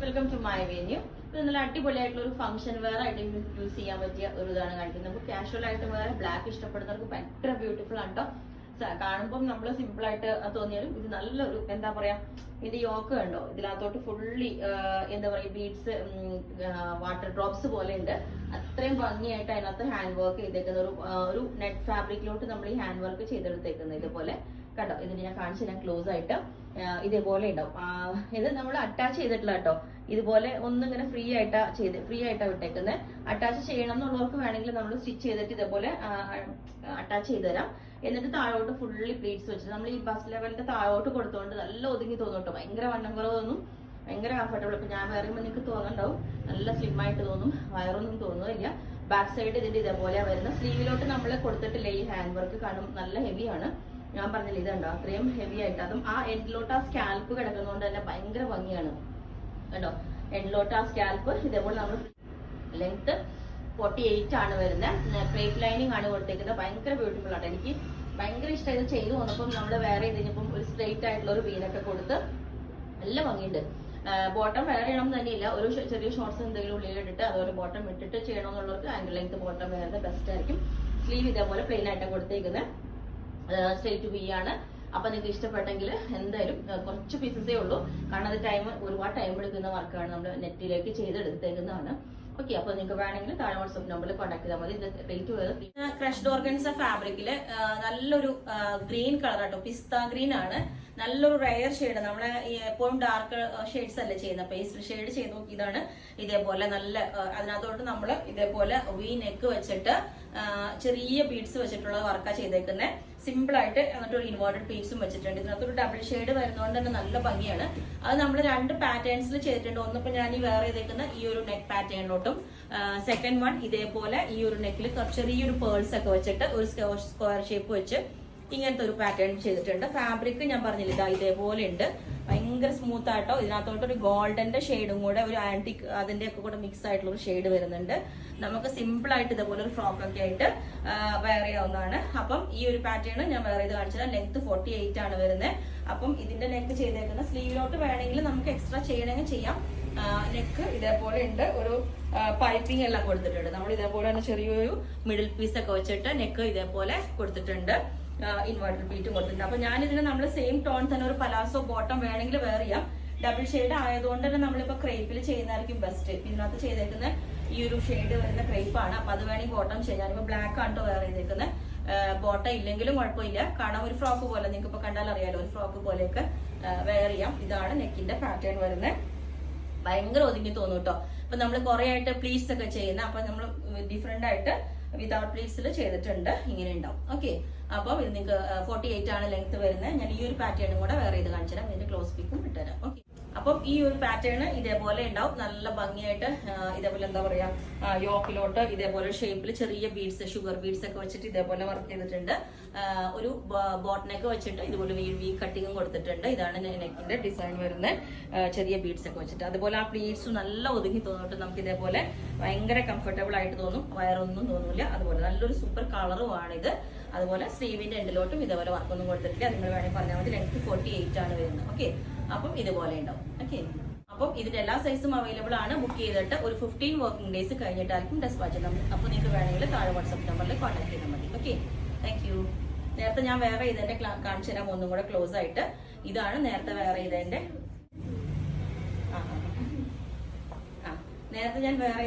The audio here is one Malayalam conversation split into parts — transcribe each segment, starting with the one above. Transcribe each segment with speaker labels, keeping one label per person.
Speaker 1: Welcome to my venue. ഇത് നല്ല അടിപൊളിയായിട്ടുള്ള ഒരു ഫംഗ്ഷൻ വെയർ ആയിട്ട് യൂസ് ചെയ്യാൻ പറ്റിയ ഒരു ഇതാണ് കാണിക്കുന്നത്. നമുക്ക് കാഷ്വൽ ആയിട്ട് വേറെ ബ്ലാക്ക് ഇഷ്ടപ്പെടുന്നവർക്ക് ഭയങ്കര ബ്യൂട്ടിഫുൾ ആണ് കേട്ടോ. കാണുമ്പോൾ നമ്മൾ സിമ്പിൾ ആയിട്ട് തോന്നിയാലും ഇത് നല്ലൊരു എന്താ പറയാ, ഇതിന്റെ യോക്ക് കണ്ടോ, ഇതിനകത്തോട്ട് ഫുള്ളി എന്താ പറയാ ബീഡ്സ് വാട്ടർ ഡ്രോപ്സ് പോലെ ഉണ്ട്. അത്രയും ഭംഗിയായിട്ട് അതിനകത്ത് ഹാൻഡ് വർക്ക് ചെയ്തേക്കുന്ന ഒരു നെറ്റ് ഫാബ്രിക്കിലോട്ട് നമ്മൾ ഈ ഹാൻഡ് വർക്ക് ചെയ്തെടുത്തേക്കുന്നത് ഇതുപോലെ കണ്ടോ. ഇതിന് ഞാൻ കാണിച്ചു തരാം ക്ലോസ് ആയിട്ട്. ഇതേപോലെ ഉണ്ടാവും. ഇത് നമ്മൾ അറ്റാച്ച് ചെയ്തിട്ടില്ല കേട്ടോ. ഇതുപോലെ ഒന്നിങ്ങനെ ഫ്രീ ആയിട്ടാ വിട്ടേക്കുന്നത്. അറ്റാച്ച് ചെയ്യണം എന്നുള്ളവർക്ക് വേണമെങ്കിൽ നമ്മൾ സ്റ്റിച്ച് ചെയ്തിട്ട് ഇതേപോലെ അറ്റാച്ച് ചെയ്ത് തരാം. എന്നിട്ട് താഴോട്ട് ഫുള്ളി പ്ലീറ്റ്സ് വെച്ചിട്ട് നമ്മൾ ഈ ബസ് ലെവലിന്റെ താഴോട്ട് കൊടുത്തോണ്ട് നല്ല ഒതുങ്ങി തോന്നും കേട്ടോ. ഭയങ്കര വണ്ണം കുറവ് തോന്നും, ഭയങ്കര കംഫർട്ടബിൾ. ഇപ്പൊ ഞാൻ വേറുമ്പോൾ നിങ്ങൾക്ക് തോന്നുന്നുണ്ടാവും നല്ല സ്ലിം ആയിട്ട് തോന്നും, വയറൊന്നും തോന്നുന്നില്ല. ബാക്ക് സൈഡ് ഇതിന്റെ ഇതേപോലെ വരുന്ന സ്ലീവിലോട്ട് നമ്മൾ കൊടുത്തിട്ടില്ല. ഈ ഹാൻഡ് വർക്ക് കാണും നല്ല ഹെവിയാണ്. ഞാൻ പറഞ്ഞില്ല ഇതുണ്ടോ അത്രയും ഹെവി ആയിട്ട്. അതും ആ എൻഡിലോട്ട് ആ സ്കാൽപ്പ് കിടക്കുന്നതുകൊണ്ട് തന്നെ ഭയങ്കര ഭംഗിയാണ് കേട്ടോ. എൻഡിലോട്ട് ആ സ്കാൽപ്പ് ഇതേപോലെ നമ്മൾ ലെങ്ത് 48 ആണ് വരുന്നത്. ക്രേപ്പ് ലൈനിങ് ആണ് കൊടുത്തേക്കുന്നത്. ഭയങ്കര ബ്യൂട്ടിഫുൾ ആണ്. എനിക്ക് ഭയങ്കര ഇഷ്ടം. ഇത് ചെയ്തു വന്നപ്പം നമ്മൾ വേറെ ഇതിനിപ്പം ഒരു സ്ട്രെയിറ്റ് ആയിട്ടുള്ള ഒരു വീനൊക്കെ കൊടുത്ത് നല്ല ഭംഗിയുണ്ട്. ബോട്ടം വേറെ ചെയ്യണം തന്നെയില്ല, ഒരു ചെറിയ ഷോർട്സ് എന്തെങ്കിലും ഉള്ളിലിട്ടിട്ട് അതുപോലെ ബോട്ടം ഇട്ടിട്ട് ചെയ്യണമെന്നുള്ളവർക്ക് ആംഗിൾ ലെങ്ത് ബോട്ടം വേറെ ബെസ്റ്റ് ആയിരിക്കും. സ്ലീവ് ഇതേപോലെ പ്ലെയിൻ ആയിട്ട് കൊടുത്തേക്കുന്നത്. സ്ട്രെയിറ്റ് വി ആണ്. അപ്പൊ നിങ്ങൾക്ക് ഇഷ്ടപ്പെട്ടെങ്കിൽ എന്തായാലും കുറച്ച് പീസസേ ഉള്ളൂ, കാരണം അത് ഒരുപാട് ടൈം എടുക്കുന്ന വർക്കാണ്. നമ്മൾ നെറ്റിലേക്ക് ചെയ്തെടുത്തേക്കുന്നതാണ്. ഓക്കെ, അപ്പൊ നിങ്ങൾക്ക് വേണമെങ്കിൽ താഴെ വാട്സ്ആപ്പ് നമ്പറിൽ കോൺടാക്ട് ചെയ്താൽ മതി. ഇതിന്റെ റേറ്റ് വരുന്നത് ക്രഷ്ഡ് ഓർഗൻസ ഫാബ്രിക്കില് നല്ലൊരു ഗ്രീൻ കളർ ആട്ടോ, പിസ്ത ഗ്രീൻ ആണ്. നല്ലൊരു റയർ ഷെയ്ഡ്. നമ്മളെ എപ്പോഴും ഡാർക്ക് ഷെയ്ഡ്സ് അല്ലേ ചെയ്യുന്നത്. പേസ്റ്റൽ ഷെയ്ഡ് ചെയ്ത് നോക്കി. ഇതാണ് ഇതേപോലെ നല്ല അതിനകത്തോട്ട് നമ്മൾ ഇതേപോലെ വി നെക്ക് വെച്ചിട്ട് ചെറിയ ബീഡ്സ് വെച്ചിട്ടുള്ള വർക്കാ ചെയ്തേക്കുന്നത്. സിമ്പിൾ ആയിട്ട്. എന്നിട്ട് ഒരു ഇൻവേർട്ടഡ് പീസും വെച്ചിട്ടുണ്ട്. ഇതിനകത്തൊരു ഡബിൾ ഷെയ്ഡ് വരുന്നതുകൊണ്ട് തന്നെ നല്ല ഭംഗിയാണ്. അത് നമ്മൾ രണ്ട് പാറ്റേൺസിൽ ചെയ്തിട്ടുണ്ട്. ഒന്നിപ്പോ ഞാൻ ഈ വേറെ ചെയ്തേക്കുന്ന ഈ ഒരു നെക്ക് പാറ്റേണിലോട്ടും, സെക്കൻഡ് വൺ ഇതേപോലെ ഈ ഒരു നെക്കിൽ ചെറിയൊരു പേൾസ് ഒക്കെ വെച്ചിട്ട് ഒരു സ്ക്വയർ ഷേപ്പ് വെച്ച് ഇങ്ങനത്തെ ഒരു പാറ്റേൺ ചെയ്തിട്ടുണ്ട്. ഫാബ്രിക് ഞാൻ പറഞ്ഞില്ല ഇതാ ഇതേപോലെ ഉണ്ട്. ഭയങ്കര സ്മൂത്ത് ആയിട്ടോ. ഇതിനകത്തോട്ട് ഒരു ഗോൾഡന്റെ ഷെയ്ഡും കൂടെ ഒരു ആന്റിക് അതിന്റെ ഒക്കെ കൂടെ മിക്സ് ആയിട്ടുള്ള ഒരു ഷെയ്ഡ് വരുന്നുണ്ട്. നമുക്ക് സിമ്പിൾ ആയിട്ട് ഇതേപോലെ ഒരു ഫ്രോക്ക് ഒക്കെ ആയിട്ട് വെയർ ചെയ്യാവുന്നതാണ്. അപ്പം ഈ ഒരു പാറ്റേൺ ഞാൻ വേറെ ഇത് കാണിച്ചത്. ലെങ്ത് 48 ആണ് വരുന്നത്. അപ്പം ഇതിന്റെ നെക്ക് ചെയ്തേക്കുന്ന സ്ലീവിലോട്ട് വേണമെങ്കിൽ നമുക്ക് എക്സ്ട്രാ ചെയ്യണമെങ്കിൽ ചെയ്യാം. നെക്ക് ഇതേപോലെ ഉണ്ട്. ഒരു പൈപ്പിംഗ് എല്ലാം കൊടുത്തിട്ടുണ്ട്. നമ്മൾ ഇതേപോലെ തന്നെ ചെറിയൊരു മിഡിൽ പീസ് ഒക്കെ വെച്ചിട്ട് നെക്ക് ഇതേപോലെ കൊടുത്തിട്ടുണ്ട്. ഇൻവേർട്ടർ ബീറ്റും കൊടുത്തിട്ടുണ്ട്. അപ്പൊ ഞാനിതിന് നമ്മൾ സെയിം ടോൺ തന്നെ ഒരു പലാസോ ബോട്ടം വേണമെങ്കിൽ വേറെ ചെയ്യാം. ഡബിൾ ഷെയ്ഡ് ആയതുകൊണ്ട് തന്നെ നമ്മളിപ്പോ ക്രേപ്പിൽ ചെയ്യുന്നതായിരിക്കും ബെസ്റ്റ്. ഇതിനകത്ത് ചെയ്തേക്കുന്ന ഈ ഒരു ഷെയ്ഡ് വരുന്ന ക്രേപ്പാണ്. അപ്പൊ അത് വേണമെങ്കിൽ ബോട്ടം ചെയ്യാം. ഞാനിപ്പോ ബ്ലാക്ക് ആണ് വേറെ ചെയ്തേക്കുന്നത്. ബോട്ടം ഇല്ലെങ്കിലും കുഴപ്പമില്ല, കാരണം ഒരു ഫ്രോക്ക് പോലെ നിങ്ങൾക്ക് ഇപ്പൊ കണ്ടാൽ അറിയാലോ, ഒരു ഫ്രോക്ക് പോലെയൊക്കെ വെയർ ചെയ്യാം. ഇതാണ് നെക്കിന്റെ പാറ്റേൺ വരുന്നത്. ഭയങ്കര ഒതുങ്ങി തോന്നും കേട്ടോ. അപ്പൊ നമ്മൾ കുറെ ആയിട്ട് പ്ലീറ്റ്സ് ഒക്കെ ചെയ്യുന്ന, അപ്പൊ നമ്മൾ ഡിഫറെന്റ് ആയിട്ട് വിതൗട്ട് പ്ലീറ്റ്സിൽ ചെയ്തിട്ടുണ്ട്. ഇങ്ങനെ ഉണ്ടാവും. ഓക്കെ, അപ്പം ഇത് നിങ്ങൾക്ക് 48 ആണ് ലെങ്ത് വരുന്നത്. ഞാൻ ഈ ഒരു പാറ്റേണും കൂടെ വേറെ ഇത് കാണിച്ചു തരാം. ഇതിന്റെ ക്ലോസ് പിക്കും ഇട്ടുതരാം. ഓക്കെ, അപ്പം ഈ ഒരു പാറ്റേൺ ഇതേപോലെ ഉണ്ടാവും. നല്ല ഭംഗിയായിട്ട് ഇതേപോലെ എന്താ പറയാ യോക്കിലോട്ട് ഇതേപോലെ ഷേപ്പിൽ ചെറിയ ബീഡ്സ്, ഷുഗർ ബീഡ്സ് ഒക്കെ വെച്ചിട്ട് ഇതേപോലെ വർക്ക് ചെയ്തിട്ടുണ്ട്. ഒരു ബോട്ടനൊക്കെ വെച്ചിട്ട് ഇതുപോലെ വി കട്ടിങ്ങും കൊടുത്തിട്ടുണ്ട്. ഇതാണ് നെക്കിന്റെ ഡിസൈൻ വരുന്നത്. ചെറിയ ബീഡ്സ് ഒക്കെ വെച്ചിട്ട് അതുപോലെ ആ ബീഡ്സ് നല്ല ഒതുങ്ങി തോന്നിട്ട് നമുക്ക് ഇതേപോലെ ഭയങ്കര കംഫർട്ടബിൾ ആയിട്ട് തോന്നും. വയറൊന്നും തോന്നില്ല. അതുപോലെ നല്ലൊരു സൂപ്പർ കളറുമാണ് ഇത്. അതുപോലെ സ്ലീവിന്റെ എൻഡിലോട്ടും ഇതേപോലെ വർക്കൊന്നും കൊടുത്തിട്ടില്ല. നിങ്ങൾ വേണമെങ്കിൽ പറഞ്ഞാൽ മതി. ലെങ്ത് 48 ആണ് വരുന്നത്. ഓക്കെ, അപ്പം ഇതുപോലെ ഉണ്ടാവും. ഓക്കെ, അപ്പം ഇതിന്റെ എല്ലാ സൈസും അവൈലബിൾ ആണ്. ബുക്ക് ചെയ്തിട്ട് ഒരു 15 വർക്കിംഗ് ഡേയ്സ് കഴിഞ്ഞിട്ടായിരിക്കും ഡെസ്പാച്ച് ചെയ്യുന്നത്. അപ്പൊ നിങ്ങൾക്ക് വേണമെങ്കിൽ താഴെ വാട്സ്ആപ്പ് നമ്പറിൽ കോൺടാക്ട് ചെയ്താൽ മതി. Okay, thank you. നേരത്തെ ഞാൻ വേറെ ഇതിന്റെ കാണിച്ചു തരാം ഒന്നും കൂടെ ക്ലോസ് ആയിട്ട്. ഇതാണ് നേരത്തെ വേറെ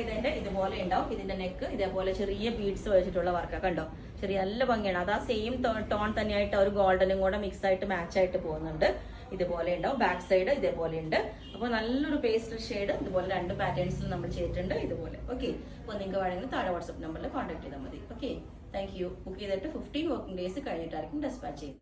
Speaker 1: ഇതിന്റെ ഇതുപോലെ ഉണ്ടാവും. ഇതിന്റെ നെക്ക് ഇതേപോലെ ചെറിയ ബീഡ്സ് വെച്ചിട്ടുള്ള വർക്ക് കണ്ടോ, ചെറിയ നല്ല ഭംഗിയാണ്. അത് ആ സെയിം ടോൺ തന്നെയായിട്ട് ഒരു ഗോൾഡനും കൂടെ മിക്സ് ആയിട്ട് മാച്ച് ആയിട്ട് പോകുന്നുണ്ട്. ഇതുപോലെ ഉണ്ടാവും. ബാക്ക് സൈഡ് ഇതേപോലെ ഉണ്ട്. അപ്പോൾ നല്ലൊരു പേസ്റ്റൽ ഷെയ്ഡ് ഇതുപോലെ രണ്ട് പാറ്റേൺസിൽ നമ്മൾ ചെയ്തിട്ടുണ്ട് ഇതുപോലെ. ഓക്കെ, അപ്പോൾ നിങ്ങൾക്ക് വേണമെങ്കിൽ താഴെ വാട്സ്ആപ്പ് നമ്പറിൽ കോൺടാക്ട് ചെയ്താൽ മതി. Okay, thank you. ബുക്ക് ചെയ്തിട്ട് 15 വർക്കിംഗ് ഡേയ്സ് കഴിഞ്ഞിട്ടായിരിക്കും ഡെസ്പാച്ച് ചെയ്യുന്നത്.